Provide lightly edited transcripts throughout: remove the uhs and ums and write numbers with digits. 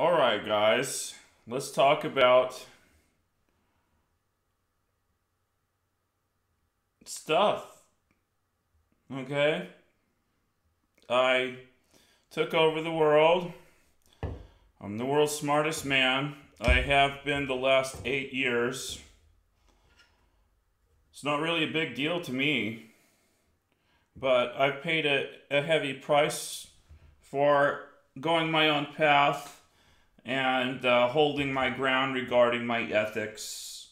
All right, guys, let's talk about stuff. Okay? I took over the world. I'm the world's smartest man. I have been the last 8 years. It's not really a big deal to me, but I've paid a heavy price for going my own path and holding my ground regarding my ethics.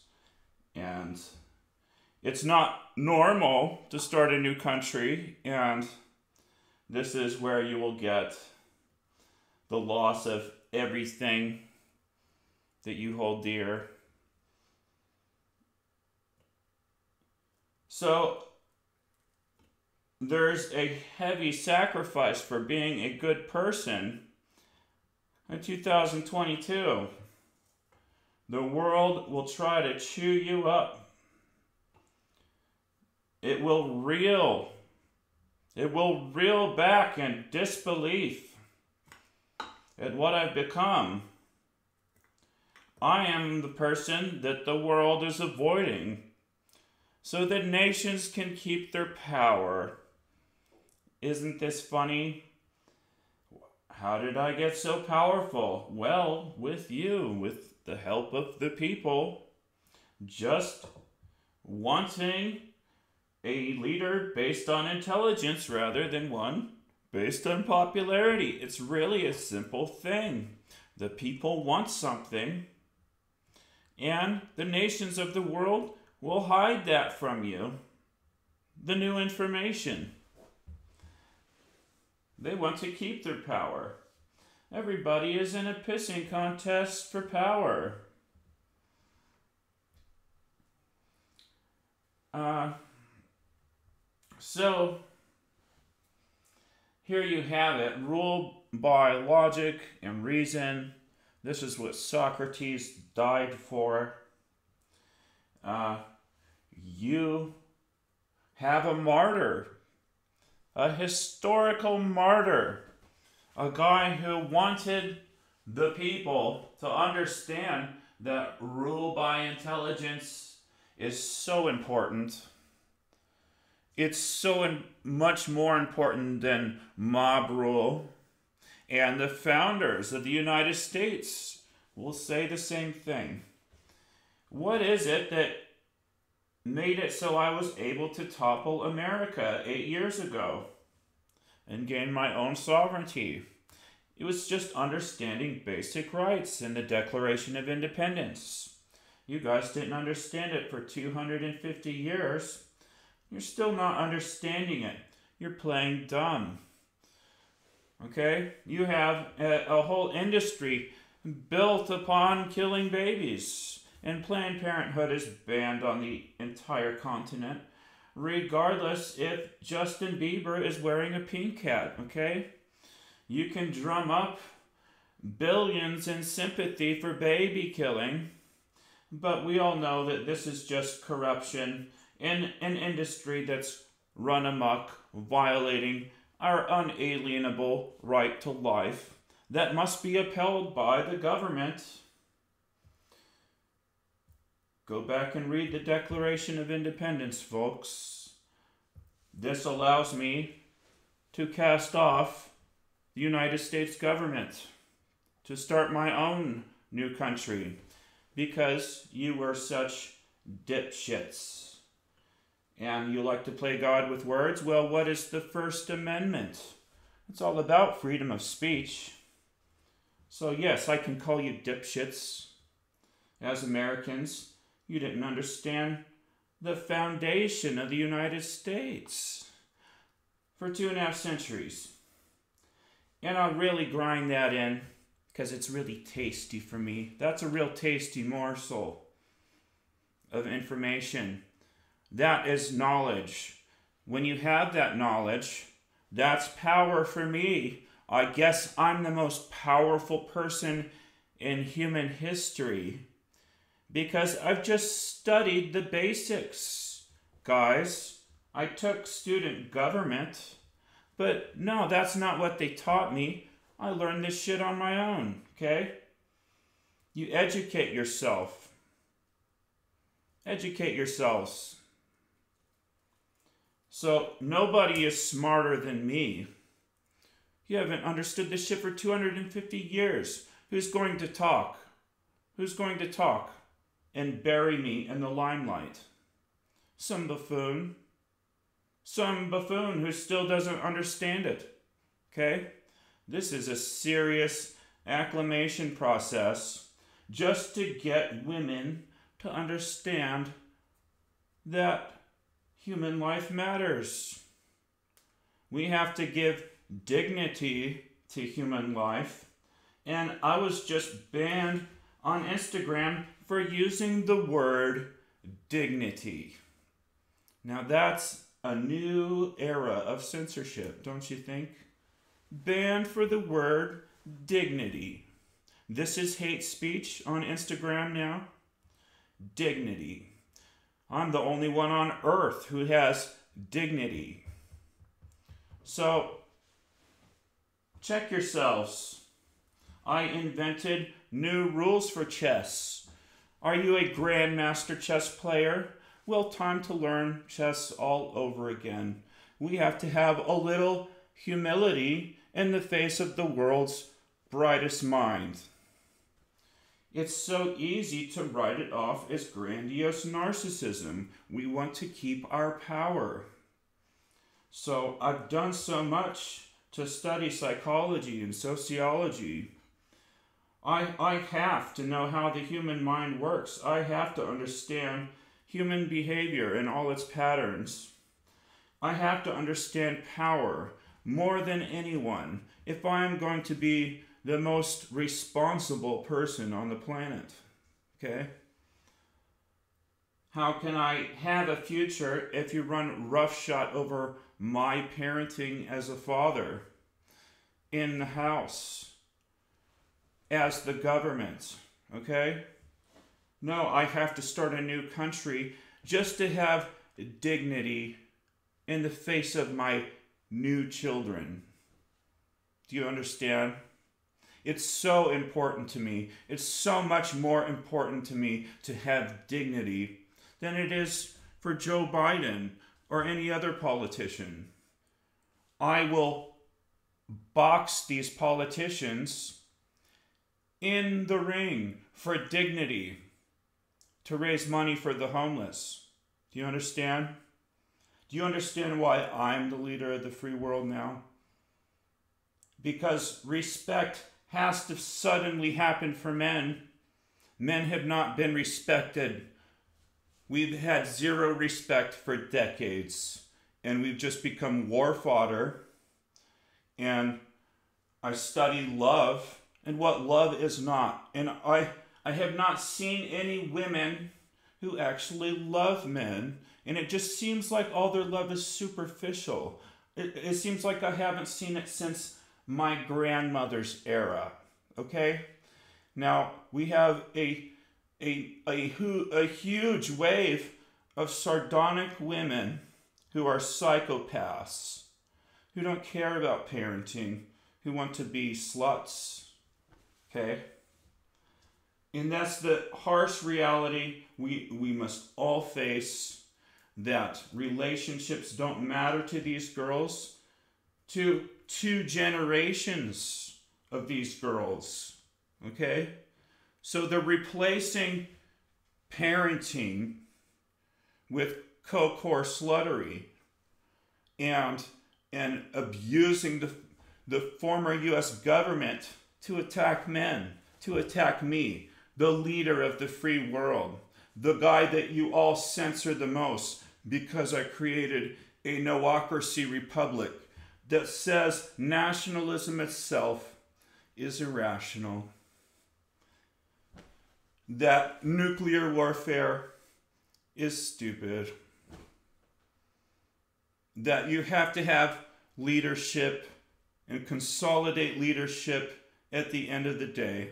And it's not normal to start a new country, and this is where you will get the loss of everything that you hold dear. So, there's a heavy sacrifice for being a good person in 2022. The world will try to chew you up. It will reel back in disbelief at what I've become. I am the person that the world is avoiding so that nations can keep their power. Isn't this funny? How did I get so powerful? Well, with you, with the help of the people, just wanting a leader based on intelligence rather than one based on popularity. It's really a simple thing. The people want something, and the nations of the world will hide that from you. The new information. They want to keep their power. Everybody is in a pissing contest for power. So, here you have it. Rule by logic and reason. This is what Socrates died for. You have a martyr. A historical martyr. A guy who wanted the people to understand that rule by intelligence is so important. It's so much more important than mob rule. And the founders of the United States will say the same thing. What is it that made it so I was able to topple America 8 years ago and gain my own sovereignty? It was just understanding basic rights in the Declaration of Independence. You guys didn't understand it for 250 years. You're still not understanding it. You're playing dumb. Okay? You have a whole industry built upon killing babies. And Planned Parenthood is banned on the entire continent, regardless if Justin Bieber is wearing a pink hat, okay? You can drum up billions in sympathy for baby killing, but we all know that this is just corruption in an industry that's run amok, violating our unalienable right to life that must be upheld by the government. Go back and read the Declaration of Independence, folks. This allows me to cast off the United States government, to start my own new country, because you were such dipshits. And you like to play God with words? Well, what is the First Amendment? It's all about freedom of speech. So yes, I can call you dipshits. As Americans, you didn't understand the foundation of the United States for 2.5 centuries. And I'll really grind that in because it's really tasty for me. That's a real tasty morsel of information. That is knowledge. When you have that knowledge, that's power for me. I guess I'm the most powerful person in human history, because I've just studied the basics, guys. I took student government, but no, that's not what they taught me. I learned this shit on my own, okay? You educate yourself. Educate yourselves. So nobody is smarter than me. You haven't understood this shit for 250 years. Who's going to talk? Who's going to talk and bury me in the limelight? Some buffoon. Some buffoon who still doesn't understand it. Okay? This is a serious acclimation process just to get women to understand that human life matters. We have to give dignity to human life. And I was just banned on Instagram for using the word dignity. Now that's a new era of censorship, don't you think? Banned for the word dignity. This is hate speech on Instagram now. Dignity. I'm the only one on earth who has dignity. So, check yourselves. I invented new rules for chess. Are you a grandmaster chess player? Well, time to learn chess all over again. We have to have a little humility in the face of the world's brightest mind. It's so easy to write it off as grandiose narcissism. We want to keep our power. So I've done so much to study psychology and sociology. I have to know how the human mind works. I have to understand human behavior and all its patterns. I have to understand power more than anyone if I am going to be the most responsible person on the planet. Okay? How can I have a future if you run roughshod over my parenting as a father, in the house, as the government? Okay? No, I have to start a new country just to have dignity in the face of my new children. Do you understand? It's so important to me. It's so much more important to me to have dignity than it is for Joe Biden or any other politician. I will box these politicians in the ring for dignity to raise money for the homeless. Do you understand? Do you understand why I'm the leader of the free world now? Because respect has to suddenly happen for men. Men have not been respected. We've had zero respect for decades, and we've just become war fodder. And I study love and what love is not. And I have not seen any women who actually love men, and it just seems like all their love is superficial. It seems like I haven't seen it since my grandmother's era. Okay? Now, we have a huge wave of sardonic women who are psychopaths, who don't care about parenting, who want to be sluts. Okay? And that's the harsh reality we must all face, that relationships don't matter to these girls, to 2 generations of these girls. Okay? So they're replacing parenting with co-core sluttery and abusing the former U.S. government to attack men, to attack me, the leader of the free world, the guy that you all censor the most because I created a noocracy republic that says nationalism itself is irrational, that nuclear warfare is stupid, that you have to have leadership and consolidate leadership at the end of the day,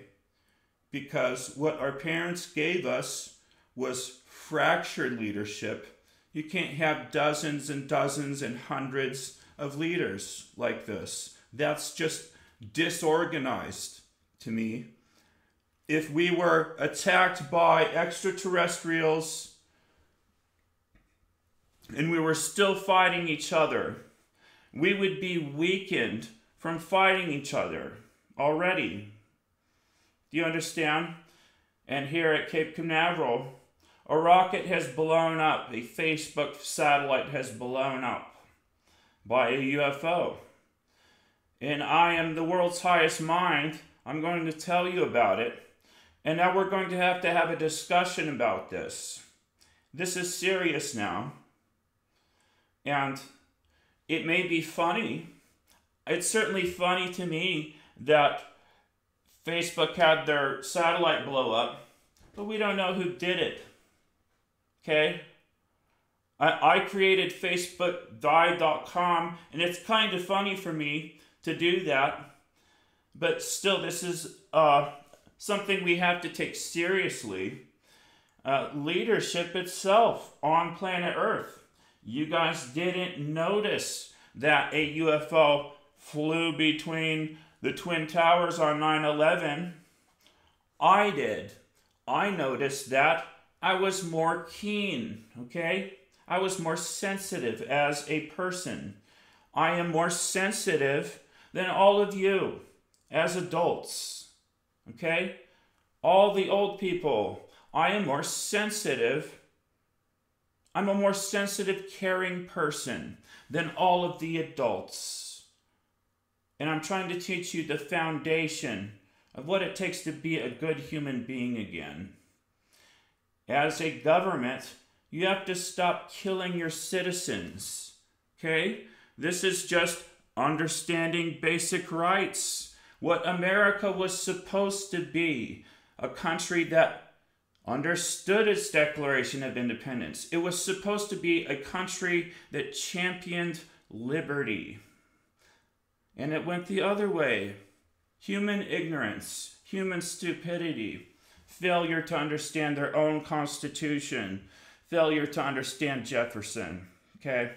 because what our parents gave us was fractured leadership. You can't have dozens and dozens and hundreds of leaders like this. That's just disorganized to me. If we were attacked by extraterrestrials and we were still fighting each other, we would be weakened from fighting each other already. Do you understand? And here at Cape Canaveral, a rocket has blown up, a Facebook satellite has blown up by a UFO. And I am the world's highest mind. I'm going to tell you about it. And now we're going to have a discussion about this. This is serious now. And it may be funny. It's certainly funny to me that Facebook had their satellite blow up, but we don't know who did it. Okay? I created Facebook.com, and it's kind of funny for me to do that. But still, this is something we have to take seriously. Leadership itself on planet Earth. You guys didn't notice that a UFO flew between the Twin Towers on 9/11. I did. I noticed that. I was more keen, okay? I was more sensitive as a person. I am more sensitive than all of you as adults, okay? All the old people. I am more sensitive. I'm a more sensitive, caring person than all of the adults. And I'm trying to teach you the foundation of what it takes to be a good human being again. As a government, you have to stop killing your citizens, okay? This is just understanding basic rights. What America was supposed to be, a country that understood its Declaration of Independence. It was supposed to be a country that championed liberty. And it went the other way. Human ignorance, human stupidity, failure to understand their own constitution, failure to understand Jefferson, okay?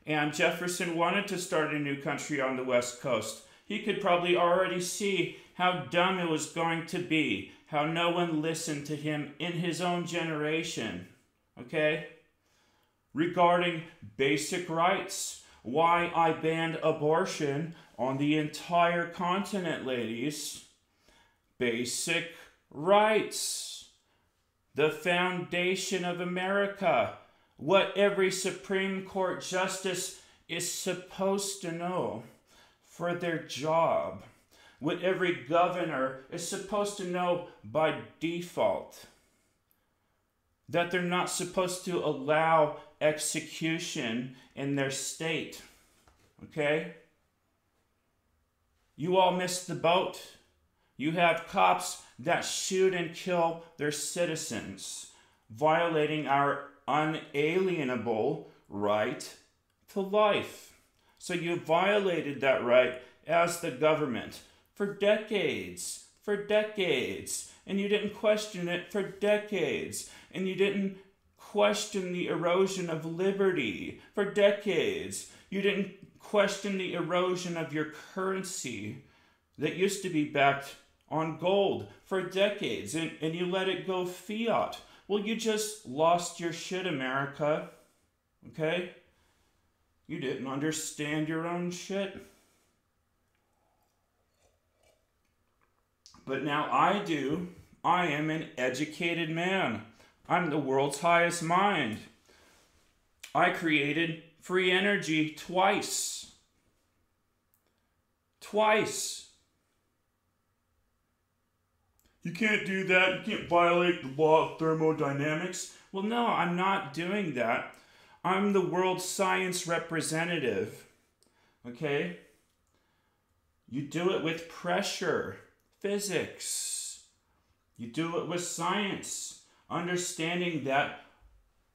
And Jefferson wanted to start a new country on the West Coast. He could probably already see how dumb it was going to be, how no one listened to him in his own generation, okay? Regarding basic rights. Why I banned abortion on the entire continent, ladies. Basic rights. The foundation of America. What every Supreme Court justice is supposed to know for their job. What every governor is supposed to know by default. That they're not supposed to allow execution in their state. Okay? You all missed the boat. You have cops that shoot and kill their citizens, violating our unalienable right to life. So you violated that right as the government for decades, and you didn't question it for decades, and you didn't question the erosion of liberty for decades. You didn't question the erosion of your currency that used to be backed on gold for decades, and you let it go fiat. Well, you just lost your shit, America. Okay? You didn't understand your own shit. But now I do. I am an educated man. I'm the world's highest mind. I created free energy twice. Twice. You can't do that. You can't violate the law of thermodynamics. Well, no, I'm not doing that. I'm the world science representative. Okay? You do it with pressure, physics. You do it with science, understanding that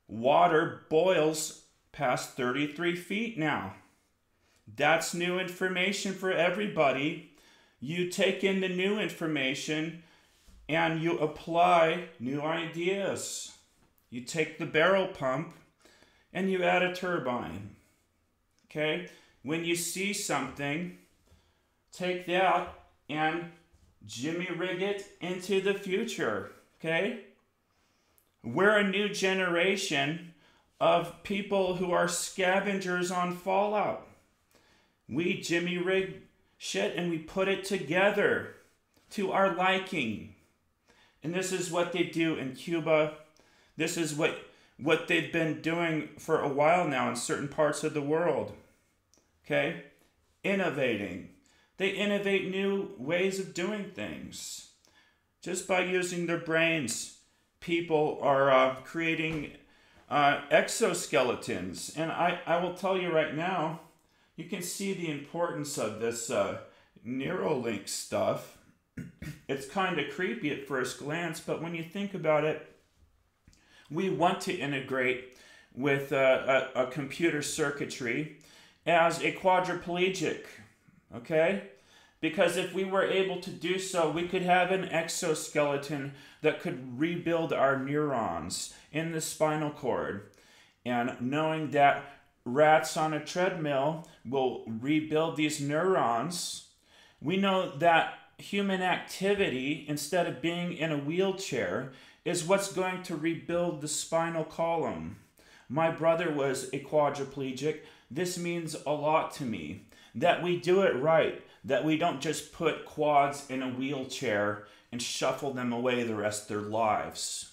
water boils past 33 feet now. That's new information for everybody. You take in the new information and you apply new ideas. You take the barrel pump and you add a turbine. Okay? When you see something, take that and Jimmy rig it into the future, okay? We're a new generation of people who are scavengers on Fallout. We Jimmy rig shit and we put it together to our liking. And this is what they do in Cuba. This is what they've been doing for a while now in certain parts of the world. Okay? Innovating. They innovate new ways of doing things. Just by using their brains, people are creating exoskeletons. And I will tell you right now, you can see the importance of this Neuralink stuff. It's kind of creepy at first glance, but when you think about it, we want to integrate with a computer circuitry as a quadriplegic, okay? Because if we were able to do so, we could have an exoskeleton that could rebuild our neurons in the spinal cord. And knowing that rats on a treadmill will rebuild these neurons, we know that human activity, instead of being in a wheelchair, is what's going to rebuild the spinal column. My brother was a quadriplegic. This means a lot to me. That we do it right. That we don't just put quads in a wheelchair and shuffle them away the rest of their lives.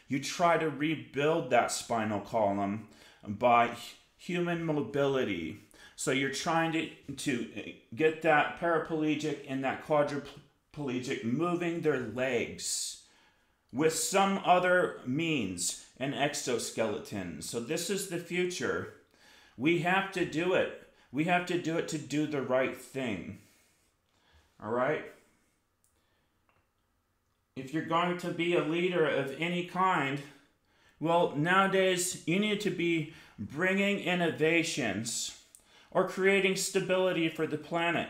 You try to rebuild that spinal column by human mobility. So you're trying to get that paraplegic and that quadriplegic moving their legs with some other means, an exoskeleton. So this is the future. We have to do it. We have to do it to do the right thing. All right? If you're going to be a leader of any kind, well, nowadays you need to be bringing innovations or creating stability for the planet,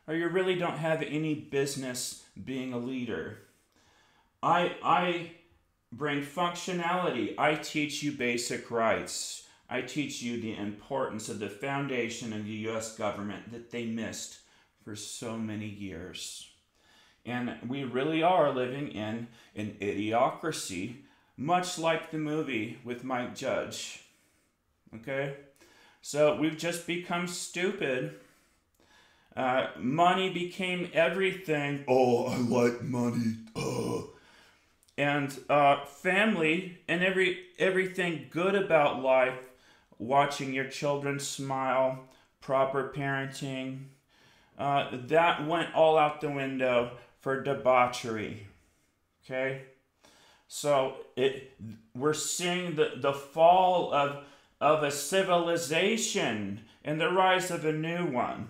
or you really don't have any business being a leader. I bring functionality. I teach you basic rights. I teach you the importance of the foundation of the U.S. government that they missed for so many years. And we really are living in an idiocracy, much like the movie with Mike Judge. Okay? So we've just become stupid. Money became everything. Oh, I like money. And family and everything good about life, watching your children smile, proper parenting, that went all out the window for debauchery. Okay? So we're seeing the fall of a civilization and the rise of a new one.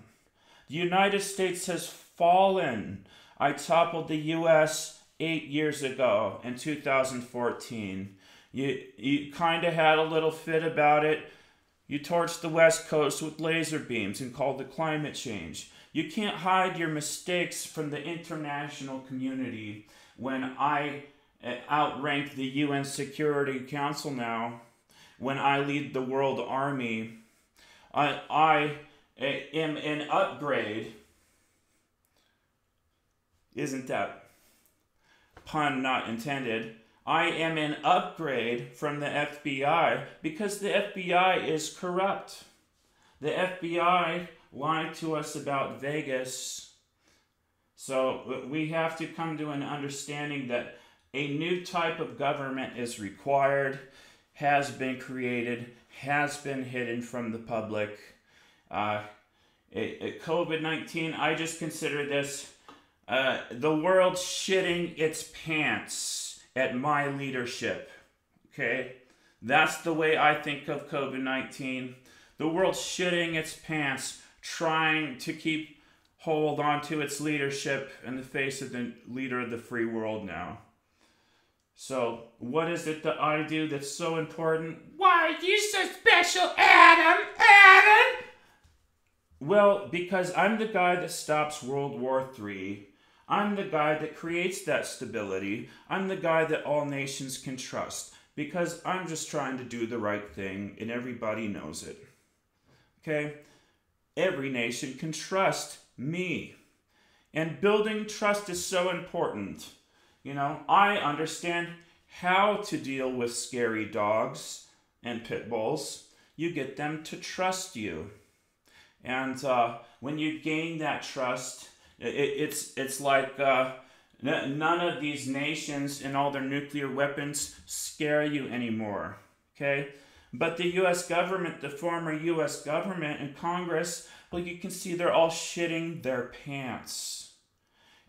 The United States has fallen. I toppled the U.S. 8 years ago in 2014. You kind of had a little fit about it. You torched the West Coast with laser beams and called it climate change. You can't hide your mistakes from the international community. When I outrank the UN Security Council now, when I lead the World Army, I am an upgrade. Isn't that pun not intended? I am an upgrade from the FBI because the FBI is corrupt. The FBI lied to us about Vegas. So we have to come to an understanding that a new type of government is required, has been created, has been hidden from the public. COVID-19, I just consider this the world shitting its pants at my leadership. Okay? That's the way I think of COVID-19. The world shitting its pants, trying to keep hold on to its leadership in the face of the leader of the free world now. So, what is it that I do that's so important? Why are you so special, Adam? Adam? Well, because I'm the guy that stops World War III. I'm the guy that creates that stability. I'm the guy that all nations can trust. Because I'm just trying to do the right thing, and everybody knows it. Okay? Every nation can trust me. And building trust is so important. I understand how to deal with scary dogs and pit bulls. You get them to trust you. And when you gain that trust, it's like none of these nations and all their nuclear weapons scare you anymore. Okay? But the U.S. government, the former U.S. government and Congress, well, you can see they're all shitting their pants.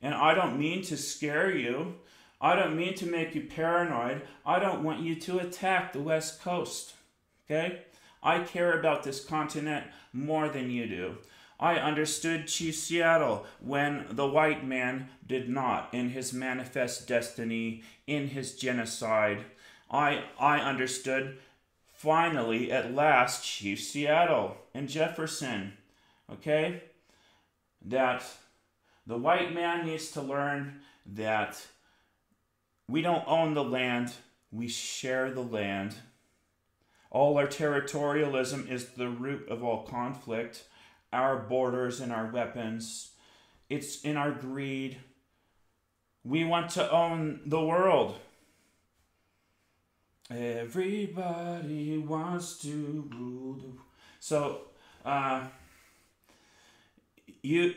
And I don't mean to scare you. I don't mean to make you paranoid. I don't want you to attack the West Coast. Okay? I care about this continent more than you do. I understood Chief Seattle when the white man did not, in his manifest destiny, in his genocide. I understood, finally, at last, Chief Seattle and Jefferson. Okay? That the white man needs to learn that we don't own the land, we share the land. All our territorialism is the root of all conflict. Our borders and our weapons. It's in our greed. We want to own the world. Everybody wants to rule the world. So, you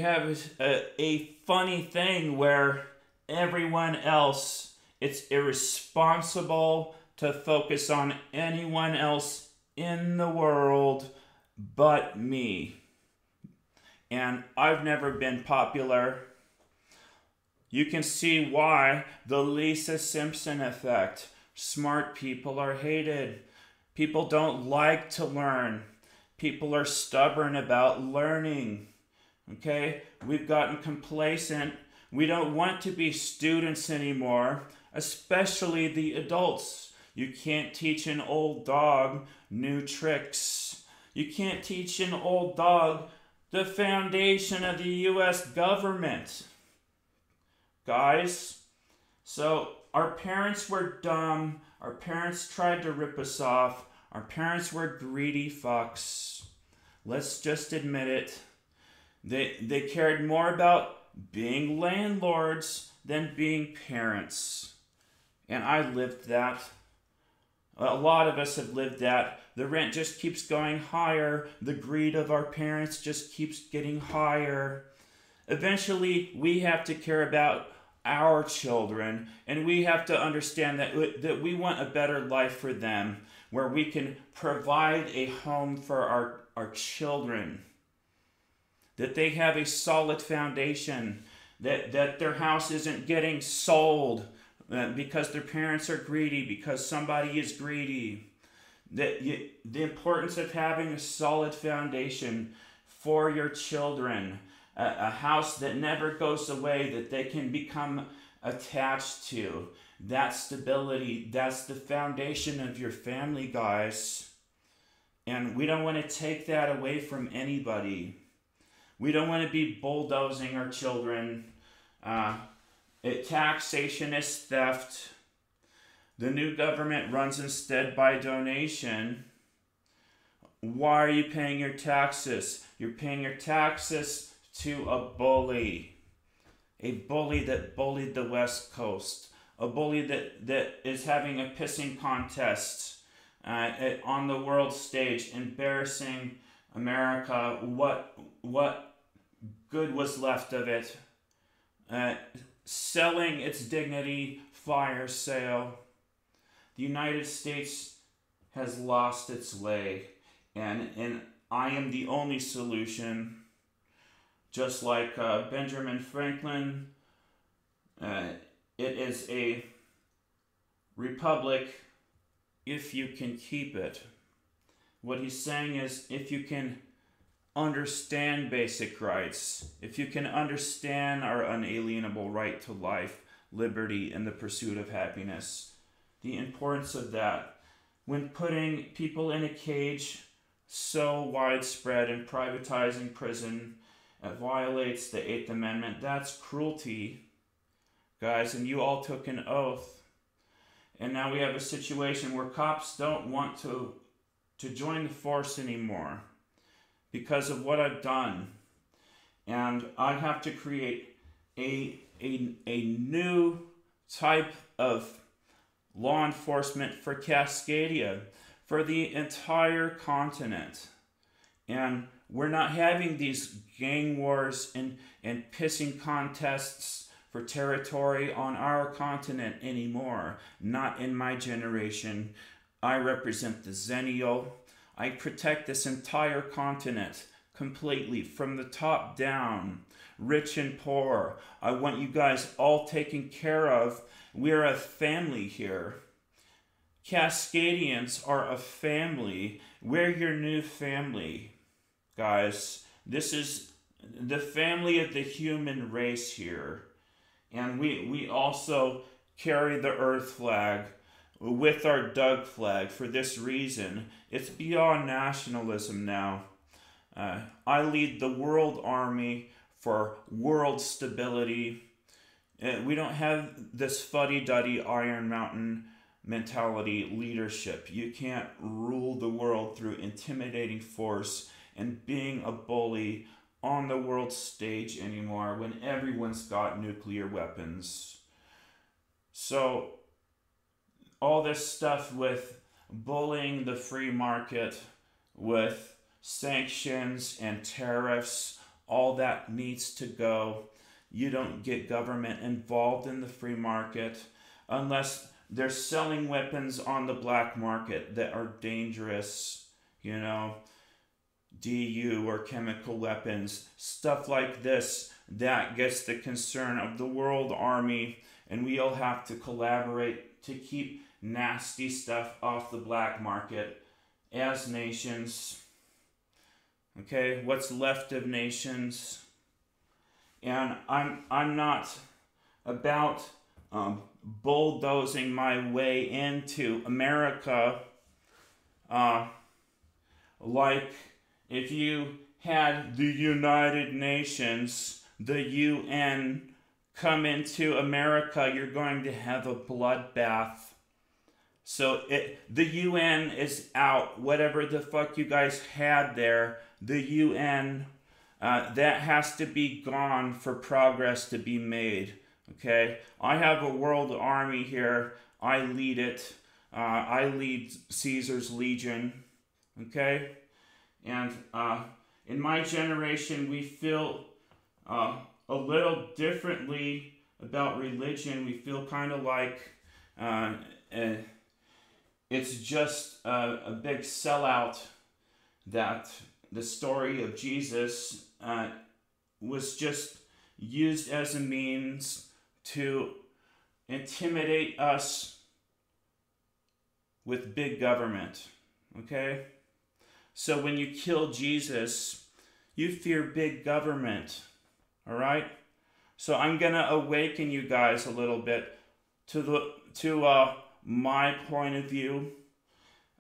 have a funny thing where everyone else, it's irresponsible to focus on anyone else in the world but me. And I've never been popular. You can see why. The Lisa Simpson effect. Smart people are hated. People don't like to learn. People are stubborn about learning. Okay? We've gotten complacent. We don't want to be students anymore, especially the adults. You can't teach an old dog new tricks. You can't teach an old dog the foundation of the U.S. government. Guys, so our parents were dumb. Our parents tried to rip us off. Our parents were greedy fucks. Let's just admit it. They cared more about being landlords than being parents. And I lived that. A lot of us have lived that. The rent just keeps going higher. The greed of our parents just keeps getting higher. Eventually, we have to care about our children, and we have to understand that we want a better life for them, where we can provide a home for our children, that they have a solid foundation, that their house isn't getting sold because their parents are greedy, because somebody is greedy. The importance of having a solid foundation for your children, a house that never goes away, that they can become attached to. That stability, that's the foundation of your family, guys. And we don't want to take that away from anybody. We don't want to be bulldozing our children. Taxation is theft. The new government runs instead by donation. Why are you paying your taxes? You're paying your taxes to a bully. A bully that bullied the West Coast. A bully that is having a pissing contest on the world stage, embarrassing America. What good was left of it? Selling its dignity, fire sale. The United States has lost its way, and I am the only solution. Just like Benjamin Franklin, it is a republic if you can keep it. What he's saying is, if you can understand basic rights, if you can understand our unalienable right to life, liberty, and the pursuit of happiness, the importance of that, when putting people in a cage so widespread and privatizing prison, it violates the 8th Amendment. That's cruelty, guys, and you all took an oath. And now we have a situation where cops don't want to join the force anymore because of what I've done. And I have to create a new type of law enforcement for Cascadia, for the entire continent. And we're not having these gang wars and pissing contests for territory on our continent anymore. Not in my generation. I represent the Zennial. I protect this entire continent completely from the top down, rich and poor. I want you guys all taken care of. We're a family here. Cascadians are a family. We're your new family, guys. This is the family of the human race here. And we also carry the Earth flag with our Doug flag for this reason. It's beyond nationalism now. I lead the World Army for world stability. We don't have this fuddy-duddy Iron Mountain mentality leadership. You can't rule the world through intimidating force and being a bully on the world stage anymore when everyone's got nuclear weapons. So all this stuff with bullying the free market, with sanctions and tariffs, all that needs to go. You don't get government involved in the free market unless they're selling weapons on the black market that are dangerous, DU or chemical weapons, stuff like this that gets the concern of the World Army, and we all have to collaborate to keep nasty stuff off the black market as nations. Okay, what's left of nations. And I'm not about bulldozing my way into America like if you had the United Nations, the UN, come into America, you're going to have a bloodbath. So the UN is out. Whatever the fuck you guys had there, the UN, that has to be gone for progress to be made. Okay? I have a world army here. I lead it. I lead Caesar's Legion. Okay? And in my generation, we feel a little differently about religion. We feel kind of like it's just a big sellout, that the story of Jesus was just used as a means to intimidate us with big government. Okay? So when you kill Jesus, you fear big government. All right? So I'm going to awaken you guys a little bit to my point of view.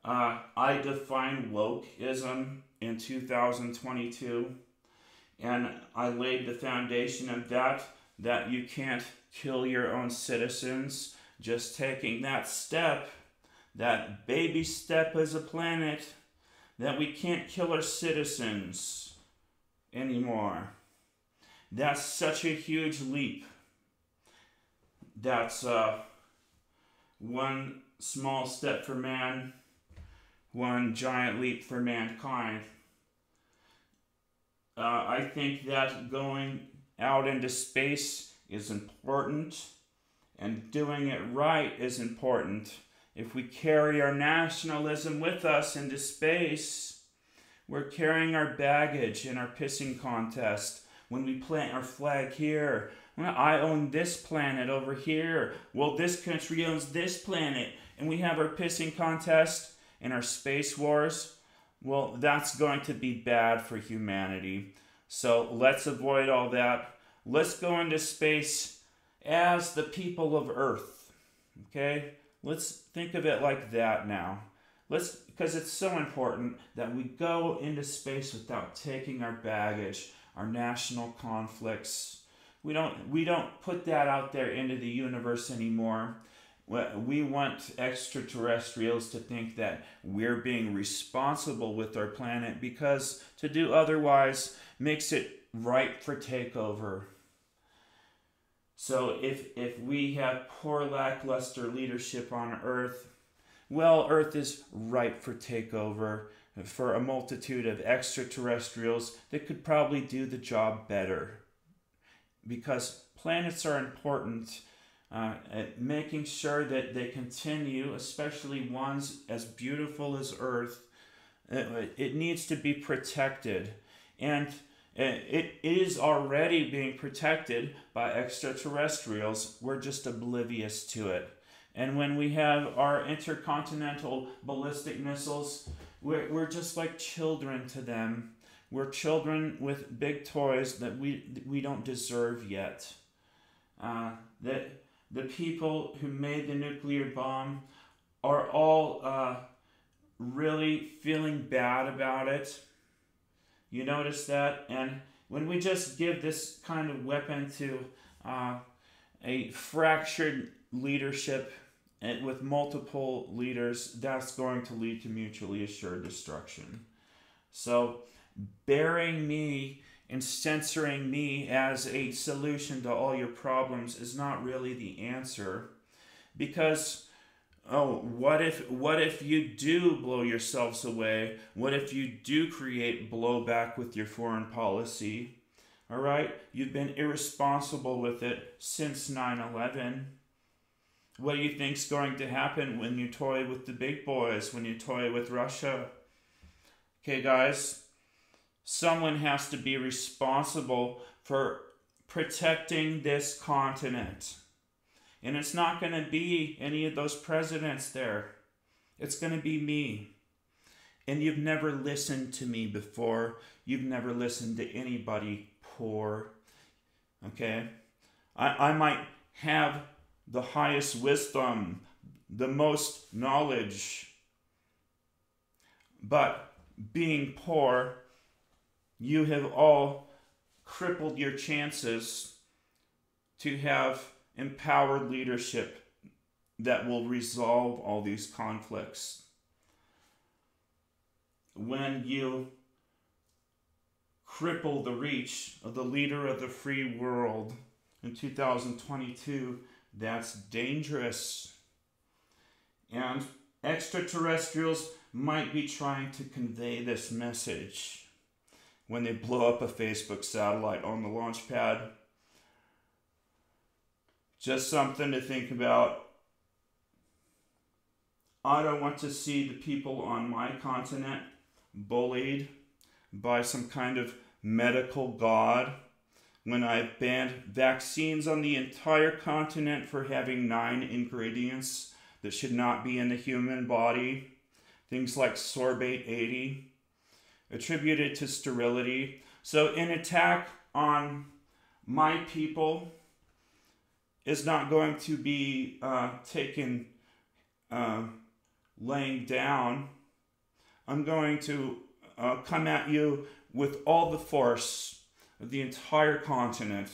I define wokeism in 2022, and I laid the foundation of that you can't kill your own citizens. Just taking that step, that baby step as a planet, that we can't kill our citizens anymore. That's such a huge leap. That's one small step for man, one giant leap for mankind. I think that going out into space is important, and doing it right is important. If we carry our nationalism with us into space, we're carrying our baggage in our pissing contest. When we plant our flag here, well, I own this planet over here. Well, this country owns this planet. And we have our pissing contest and our space wars. Well, that's going to be bad for humanity. So let's avoid all that. Let's go into space as the people of Earth. Okay? Let's think of it like that now. Because it's so important that we go into space without taking our baggage, our national conflicts. We don't put that out there into the universe anymore. We want extraterrestrials to think that we're being responsible with our planet, because to do otherwise makes it ripe for takeover. So if we have poor, lackluster leadership on Earth, well, Earth is ripe for takeover for a multitude of extraterrestrials that could probably do the job better. Because planets are important at making sure that they continue, especially ones as beautiful as Earth. It needs to be protected. And it is already being protected by extraterrestrials. We're just oblivious to it. And when we have our intercontinental ballistic missiles, we're just like children to them. We're children with big toys that we don't deserve yet. That the people who made the nuclear bomb are all really feeling bad about it. You notice that? And when we just give this kind of weapon to a fractured leadership and with multiple leaders, that's going to lead to mutually assured destruction. So burying me and censoring me as a solution to all your problems is not really the answer. Because what if you do blow yourselves away? What if you do create blowback with your foreign policy? All right, you've been irresponsible with it since 9/11. What do you think's going to happen when you toy with the big boys, when you toy with Russia? Okay, guys, someone has to be responsible for protecting this continent. And it's not going to be any of those presidents there. It's going to be me. And you've never listened to me before. You've never listened to anybody poor. Okay? I might have the highest wisdom, the most knowledge. But being poor, you have all crippled your chances to have empowered leadership that will resolve all these conflicts. When you cripple the reach of the leader of the free world in 2022, that's dangerous. And extraterrestrials might be trying to convey this message when they blow up a Facebook satellite on the launch pad. Just something to think about. I don't want to see the people on my continent bullied by some kind of medical god when I've banned vaccines on the entire continent for having 9 ingredients that should not be in the human body. Things like sorbate 80, attributed to sterility. So an attack on my people is not going to be taken laying down. I'm going to come at you with all the force of the entire continent.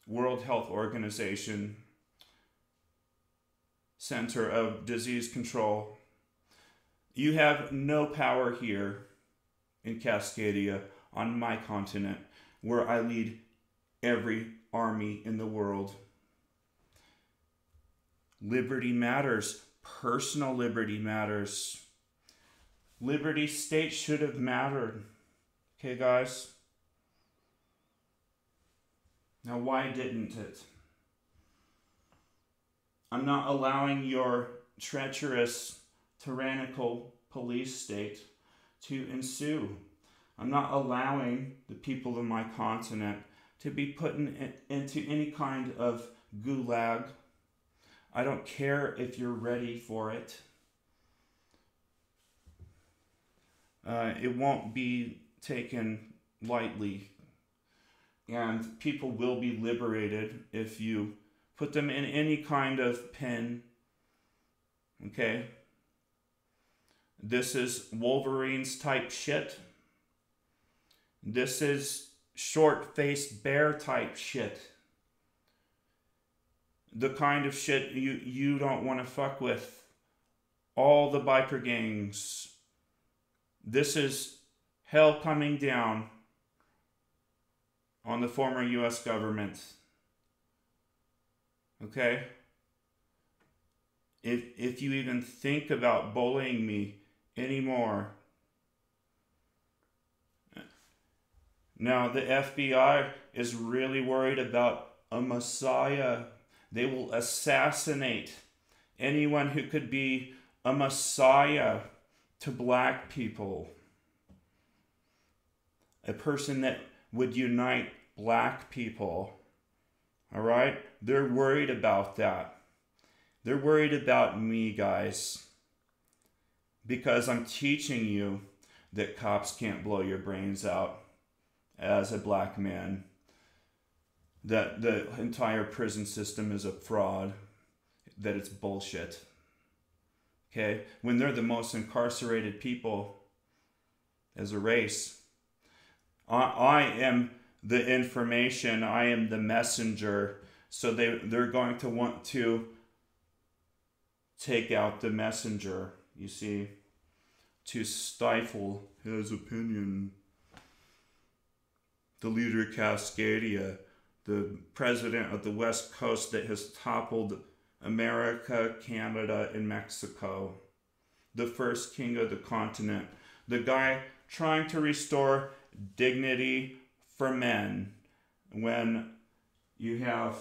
World Health Organization, Center of Disease Control. You have no power here in Cascadia on my continent, where I lead every army in the world. Liberty matters. Personal liberty matters. Liberty state should have mattered. Okay, guys? Now, why didn't it? I'm not allowing your treacherous, tyrannical police state to ensue. I'm not allowing the people of my continent to be put into any kind of gulag. I don't care if you're ready for it. It won't be taken lightly. And people will be liberated if you put them in any kind of pen. Okay? This is Wolverine's type shit. This is short-faced bear type shit. The kind of shit you don't want to fuck with. All the biker gangs. This is hell coming down. on the former U.S. government. Okay? If you even think about bullying me anymore. Now, the FBI is really worried about a Messiah. They will assassinate anyone who could be a Messiah to black people. A person that would unite black people. All right? They're worried about that. They're worried about me, guys. Because I'm teaching you that cops can't blow your brains out as a black man. That the entire prison system is a fraud. That it's bullshit. Okay? When they're the most incarcerated people as a race. I am the information. I am the messenger. So they're going to want to take out the messenger, you see, to stifle his opinion. The leader Cascadia, the president of the West Coast that has toppled America, Canada, and Mexico. The first king of the continent. The guy trying to restore dignity for men when you have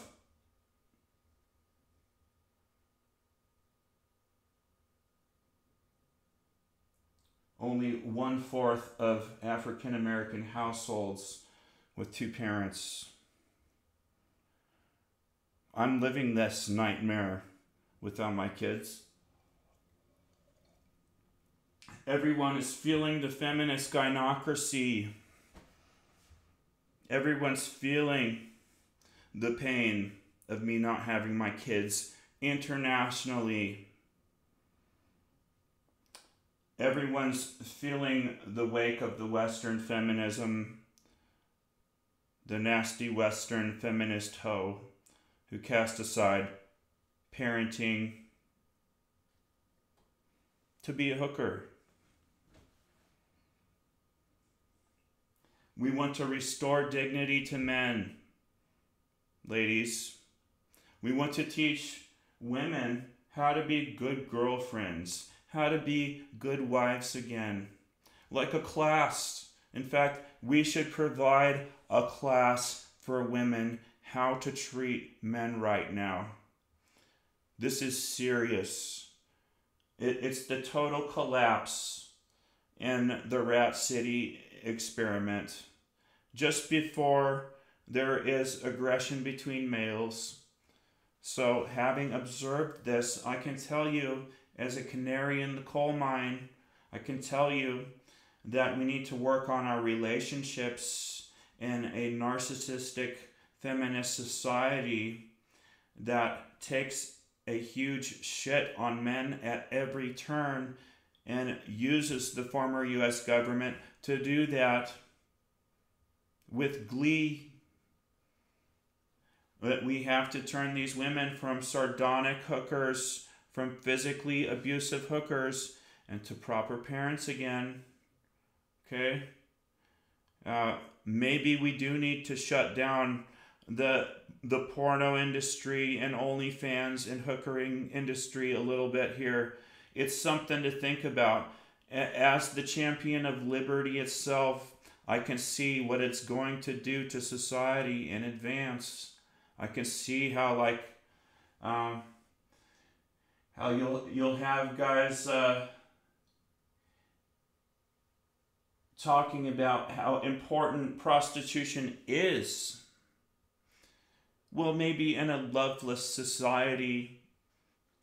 only 1/4 of African American households with 2 parents. I'm living this nightmare without my kids. Everyone is feeling the feminist gynocracy. Everyone's feeling the pain of me not having my kids internationally. Everyone's feeling the wake of the Western feminism, the nasty Western feminist hoe who cast aside parenting to be a hooker. We want to restore dignity to men, ladies. We want to teach women how to be good girlfriends, how to be good wives again, like a class. In fact, we should provide a class for women how to treat men right now. This is serious. It's the total collapse in the Rat City experiment. Just before there is aggression between males. So having observed this, I can tell you as a canary in the coal mine, I can tell you that we need to work on our relationships in a narcissistic feminist society that takes a huge shit on men at every turn and uses the former U.S. government to do that with glee. That we have to turn these women from sardonic hookers, from physically abusive hookers, into proper parents again. Okay? Maybe we do need to shut down the porno industry and OnlyFans and hookering industry a little bit here. It's something to think about. As the champion of liberty itself, I can see what it's going to do to society in advance. I can see how how you'll have guys talking about how important prostitution is. Well, maybe in a loveless society,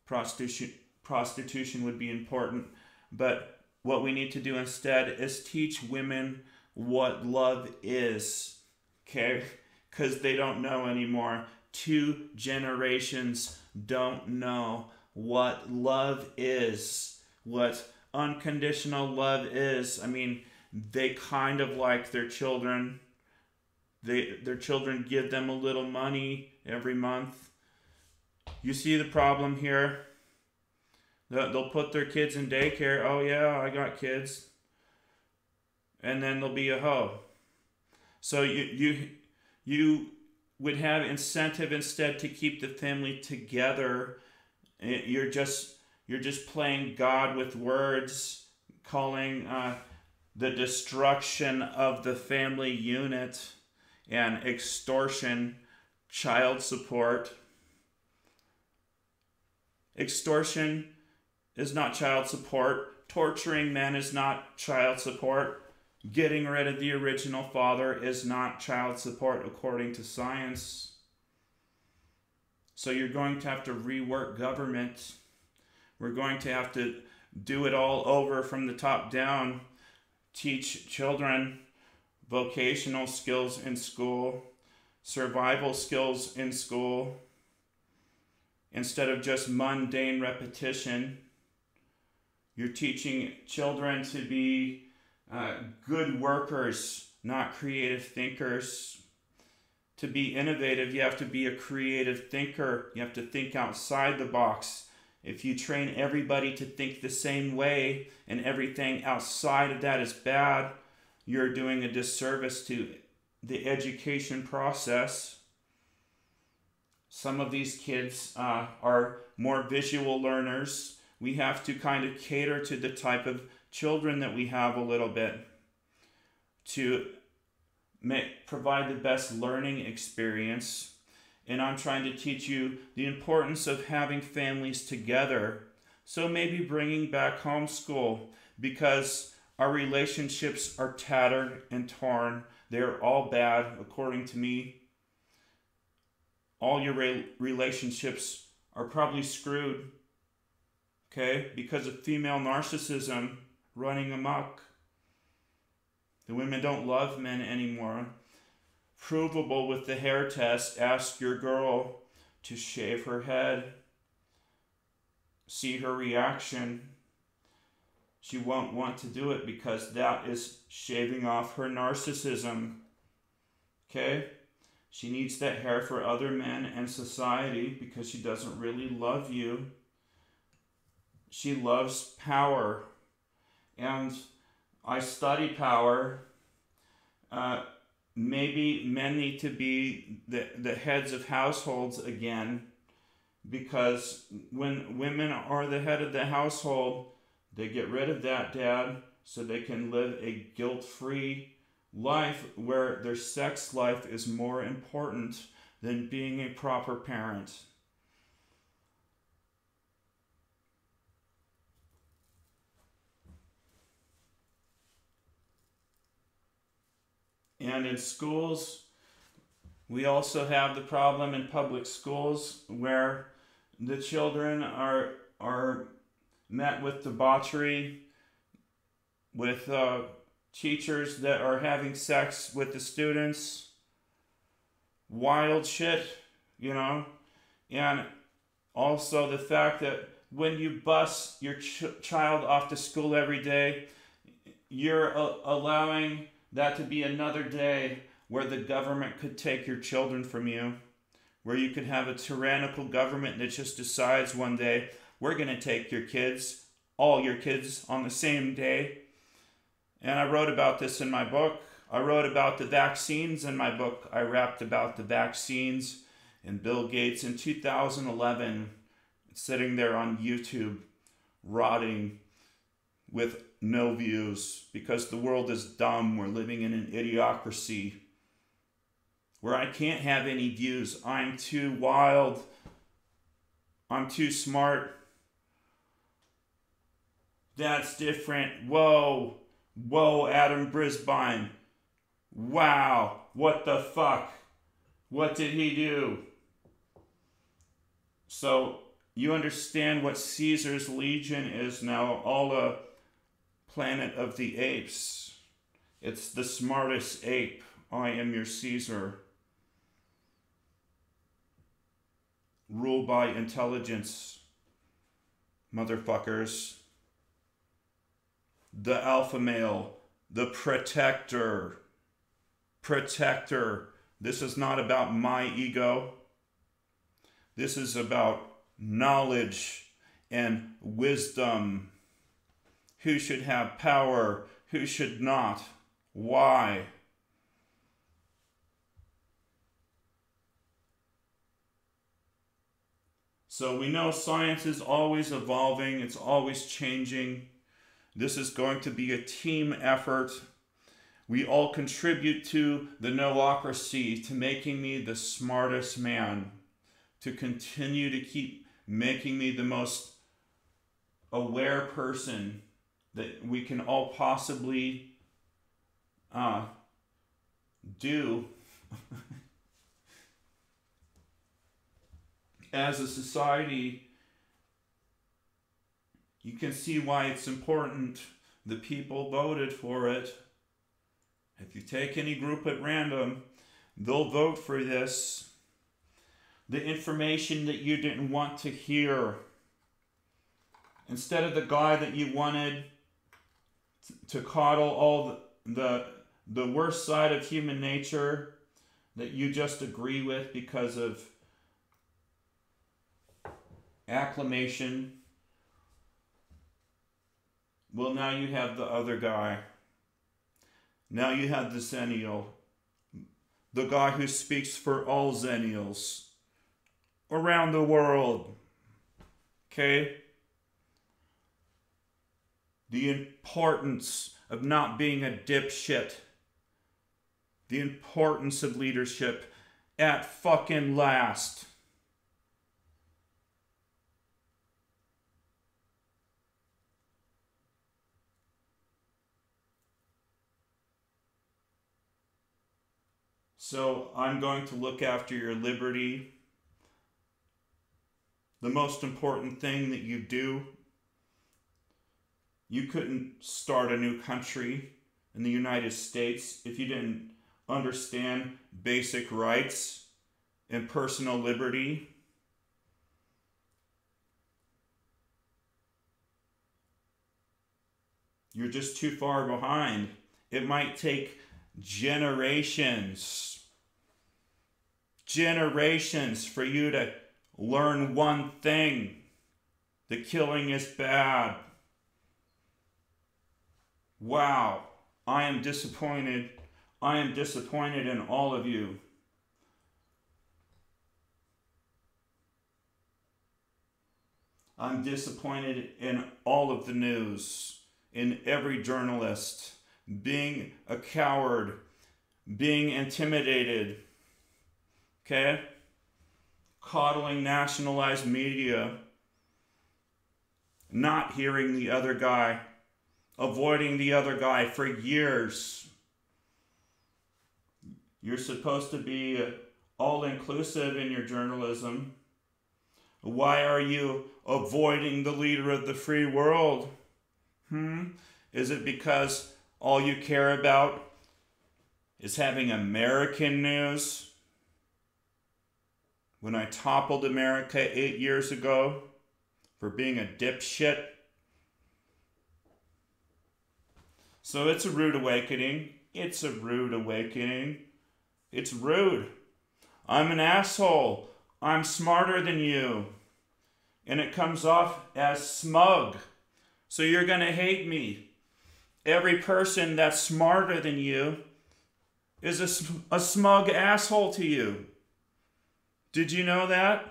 prostitution would be important, but what we need to do instead is teach women what love is, okay? Because they don't know anymore. 2 generations don't know what love is, what unconditional love is. I mean, they kind of like their children. Their children give them a little money every month. You see the problem here? They'll put their kids in daycare. Oh yeah, I got kids. And then they'll be a hoe. So You would have incentive instead to keep the family together. You're just playing God with words, calling the destruction of the family unit and extortion child support. Extortion is not child support. Torturing men is not child support. Getting rid of the original father is not child support according to science. So you're going to have to rework government. We're going to have to do it all over from the top down. Teach children vocational skills in school, survival skills in school, instead of just mundane repetition. You're teaching children to be good workers, not creative thinkers. To be innovative, you have to be a creative thinker. You have to think outside the box. If you train everybody to think the same way and everything outside of that is bad, you're doing a disservice to the education process. Some of these kids are more visual learners. We have to kind of cater to the type of children that we have a little bit to provide the best learning experience. And I'm trying to teach you the importance of having families together. So maybe bringing back homeschool, because our relationships are tattered and torn. They're all bad, according to me. All your relationships are probably screwed, okay, because of female narcissism running amok. The women don't love men anymore. Provable with the hair test. Ask your girl to shave her head. See her reaction. She won't want to do it because that is shaving off her narcissism. Okay? She needs that hair for other men and society because she doesn't really love you. She loves power. And I study power. Maybe men need to be the heads of households again, because when women are the head of the household, they get rid of that dad so they can live a guilt-free life where their sex life is more important than being a proper parent. And in schools, we also have the problem in public schools where the children are met with debauchery, with teachers that are having sex with the students. Wild shit, you know? And also the fact that when you bus your child off to school every day, you're allowing that to be another day where the government could take your children from you, where you could have a tyrannical government that just decides one day, we're going to take your kids, all your kids, on the same day. And I wrote about this in my book. I wrote about the vaccines in my book. I rapped about the vaccines and Bill Gates in 2011, sitting there on YouTube, rotting with no views, because the world is dumb. We're living in an idiocracy where I can't have any views. I'm too wild. I'm too smart. That's different. Whoa, Adam Brisbane. Wow, what the fuck? What did he do? So you understand what Caesar's Legion is now, all a Planet of the Apes. It's the smartest ape. I am your Caesar. Ruled by intelligence, motherfuckers. The alpha male, the protector. Protector. This is not about my ego. This is about knowledge and wisdom. Who should have power? Who should not? Why? So we know science is always evolving, it's always changing. This is going to be a team effort. We all contribute to the Noocracy, to making me the smartest man, to continue to keep making me the most aware person that we can all possibly do as a society. You can see why it's important. The people voted for it. If you take any group at random, they'll vote for this. The information that you didn't want to hear. Instead of the guy that you wanted to coddle all the worst side of human nature that you just agree with because of acclamation. Well, now you have the other guy. Now you have the Xennial. The guy who speaks for all Xennials around the world. Okay? The importance of not being a dipshit. The importance of leadership at fucking last. So I'm going to look after your liberty. The most important thing that you do, you couldn't start a new country in the United States if you didn't understand basic rights and personal liberty. You're just too far behind. It might take generations for you to learn one thing. The killing is bad. Wow, I am disappointed. I am disappointed in all of you. I'm disappointed in all of the news, in every journalist, being a coward, being intimidated, okay? Coddling nationalized media, not hearing the other guy, avoiding the other guy for years. You're supposed to be all-inclusive in your journalism. Why are you avoiding the leader of the free world? Is it because all you care about is having American news? When I toppled America 8 years ago for being a dipshit. So it's a rude awakening. It's a rude awakening. It's rude. I'm an asshole. I'm smarter than you. And it comes off as smug. So you're going to hate me. Every person that's smarter than you is a smug asshole to you. Did you know that?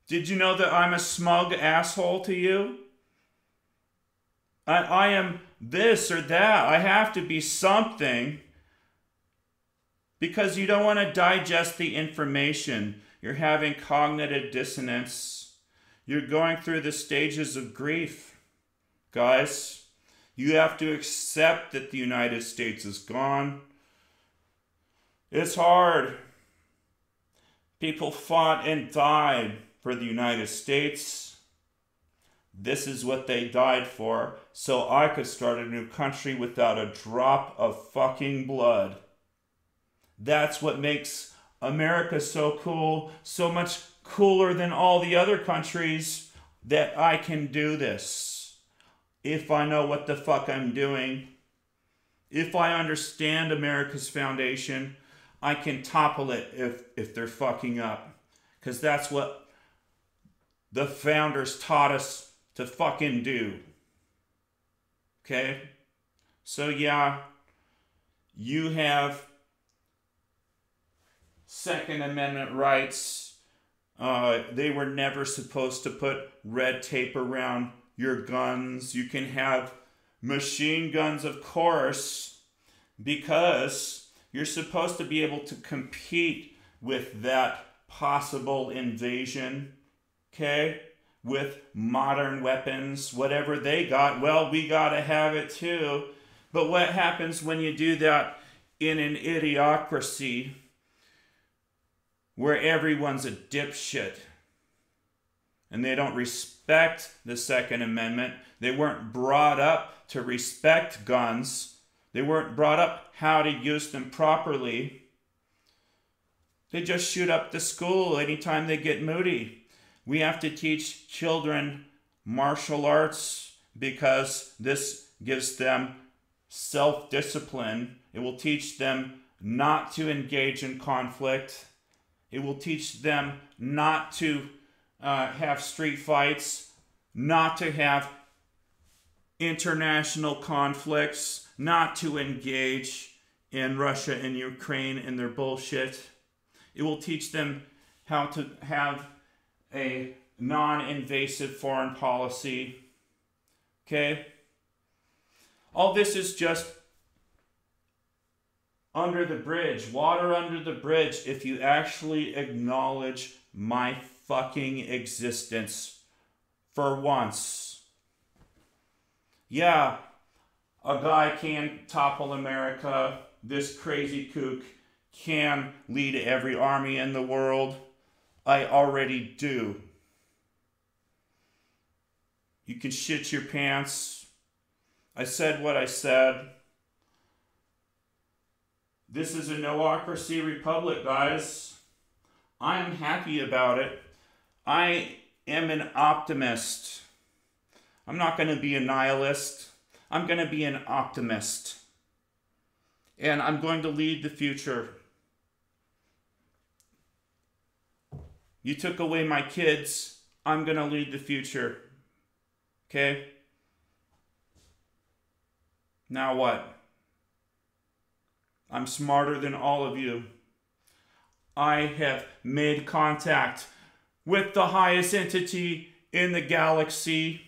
Did you know that I'm a smug asshole to you? I am this or that. I have to be something because you don't want to digest the information. You're having cognitive dissonance. You're going through the stages of grief. Guys, you have to accept that the United States is gone. It's hard. People fought and died for the United States. This is what they died for, so I could start a new country without a drop of fucking blood. That's what makes America so cool, so much cooler than all the other countries, that I can do this. If I know what the fuck I'm doing, if I understand America's foundation, I can topple it if they're fucking up. Because that's what the founders taught us to fucking do. Okay? So yeah, you have Second Amendment rights. They were never supposed to put red tape around your guns. You can have machine guns, of course, because you're supposed to be able to compete with that possible invasion, okay? With modern weapons, whatever they got, well, we gotta have it too. But what happens when you do that in an idiocracy where everyone's a dipshit and they don't respect the Second Amendment? They weren't brought up to respect guns. They weren't brought up how to use them properly. They just shoot up the school anytime they get moody. We have to teach children martial arts because this gives them self-discipline. It will teach them not to engage in conflict. It will teach them not to have street fights, not to have international conflicts, not to engage in Russia and Ukraine and their bullshit. It will teach them how to have a non-invasive foreign policy. Okay? All this is just under the bridge, water under the bridge, if you actually acknowledge my fucking existence for once. Yeah, a guy can topple America. This crazy kook can lead every army in the world. I already do. You can shit your pants. I said what I said. This is a no-ocracy republic, guys. I am happy about it. I am an optimist. I'm not going to be a nihilist. I'm going to be an optimist. And I'm going to lead the future. You took away my kids. I'm going to lead the future. Okay? Now what? I'm smarter than all of you. I have made contact with the highest entity in the galaxy.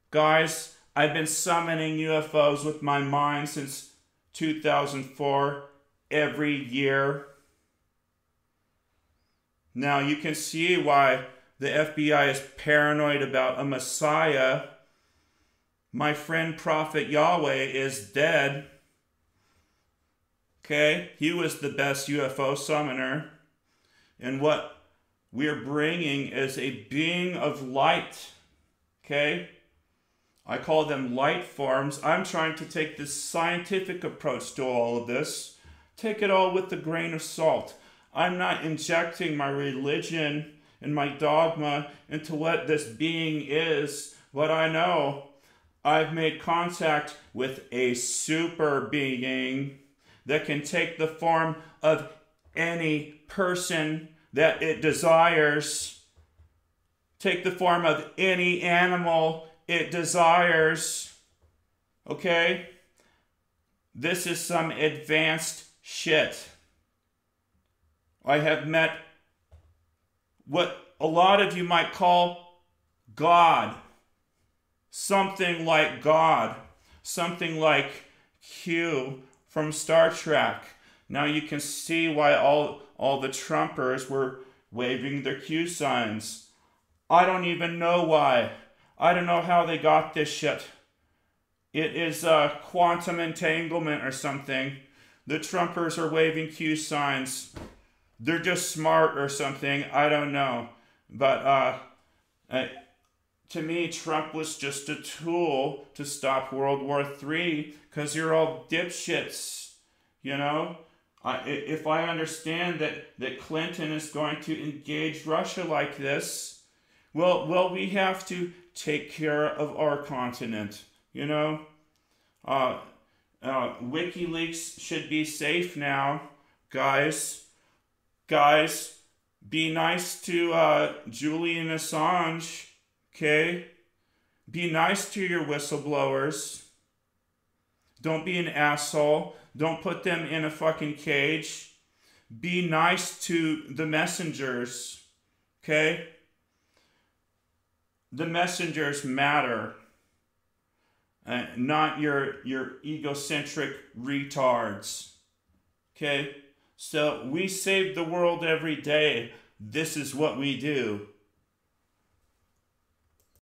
Guys, I've been summoning UFOs with my mind since 2004, every year. Now you can see why the FBI is paranoid about a Messiah. My friend Prophet Yahweh is dead. Okay, he was the best UFO summoner. And what we're bringing is a being of light. Okay? I call them light forms. I'm trying to take this scientific approach to all of this. Take it all with a grain of salt. I'm not injecting my religion and my dogma into what this being is. What I know, I've made contact with a super being that can take the form of any person that it desires, take the form of any animal it desires. Okay? This is some advanced shit. I have met what a lot of you might call God. Something like God. Something like Q from Star Trek. Now you can see why all the Trumpers were waving their Q signs. I don't even know why. I don't know how they got this shit. It is quantum entanglement or something. The Trumpers are waving Q signs. They're just smart or something. I don't know. But to me, Trump was just a tool to stop World War III because you're all dipshits, you know? If I understand that Clinton is going to engage Russia like this, well, we have to take care of our continent, you know? WikiLeaks should be safe now, guys. Guys, be nice to Julian Assange, okay? Be nice to your whistleblowers. Don't be an asshole. Don't put them in a fucking cage. Be nice to the messengers, okay? The messengers matter, not your egocentric retards, okay? So we save the world every day. This is what we do.